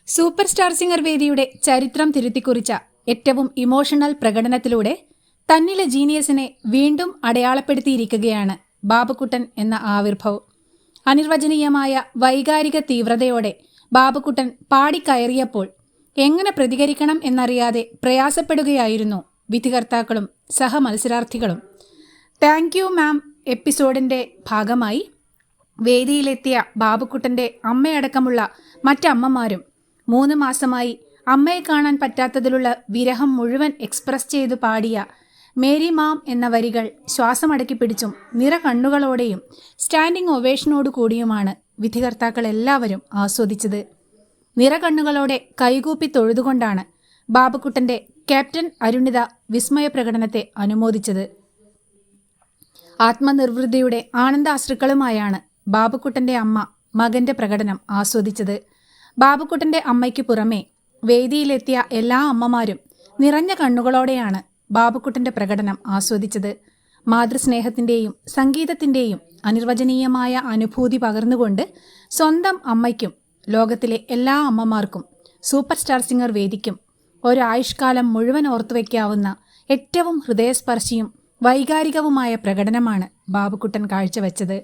Super star singer വേദിയുടെ ചരിത്രം തിരുത്തിക്കുറിച്ച ഏറ്റവും ഇമോഷണൽ പ്രകടനത്തിലൂടെ തന്നിലെ ജീനിയസിനെ വീണ്ടും അടയാളപ്പെടുത്തിയിരിക്കുകയാണ് ബാബുക്കുട്ടൻ എന്ന ആവിർഭവം. അനിർവചനീയമായ വൈകാരിക തീവ്രതയോടെ ബാബുക്കുട്ടൻ പാടിക്കയറിയപ്പോൾ എങ്ങനെ പ്രതികരിക്കണം എന്നറിയാതെ പ്രയാസപ്പെടുകയായിരുന്നു വിധികർത്താക്കളും സഹമത്സരാർത്ഥികളും. താങ്ക് യു മാം എപ്പിസോഡിന്റെ ഭാഗമായി വേദിയിലെത്തിയ ബാബുക്കുട്ടന്റെ അമ്മയടക്കമുള്ള മറ്റമ്മമാരും 3 മാസമായി അമ്മയെ കാണാൻ പറ്റാത്തതിലുള്ള വിരഹം മുഴുവൻ എക്സ്പ്രസ് ചെയ്തു പാടിയ മേരി മാം എന്ന വരികൾ ശ്വാസമടക്കി പിടിച്ചും നിറകണ്ണുകളോടെയും സ്റ്റാൻഡിംഗ് ഒവേഷനോടു കൂടിയുമാണ് വിധികർത്താക്കൾ എല്ലാവരും ആസ്വദിച്ചത്. നിറകണ്ണുകളോടെ കൈകൂപ്പി തൊഴുതുകൊണ്ടാണ് ബാബുക്കുട്ടന്റെ ക്യാപ്റ്റൻ അരുണിത വിസ്മയ പ്രകടനത്തെ അനുമോദിച്ചത്. ആത്മനിർവൃതിയുടെ ആനന്ദാശ്രുക്കളുമായാണ് ബാബുക്കുട്ടന്റെ അമ്മ മകന്റെ പ്രകടനം ആസ്വദിച്ചത്. ബാബുക്കുട്ടന്റെ അമ്മയ്ക്ക് പുറമെ വേദിയിലെത്തിയ എല്ലാ അമ്മമാരും നിറഞ്ഞ കണ്ണുകളോടെയാണ് ബാബുക്കുട്ടന്റെ പ്രകടനം ആസ്വദിച്ചത്. മാതൃസ്നേഹത്തിന്റെയും സംഗീതത്തിന്റെയും അനിർവചനീയമായ അനുഭൂതി പകർന്നുകൊണ്ട് സ്വന്തം അമ്മയ്ക്കും ലോകത്തിലെ എല്ലാ അമ്മമാർക്കും സൂപ്പർ സ്റ്റാർ സിംഗർ വേദിക്കും ഒരായുഷ്കാലം മുഴുവൻ ഓർത്തുവെക്കാവുന്ന ഏറ്റവും ഹൃദയസ്പർശിയും വൈകാരികവുമായ പ്രകടനമാണ് ബാബുക്കുട്ടൻ കാഴ്ചവെച്ചത്.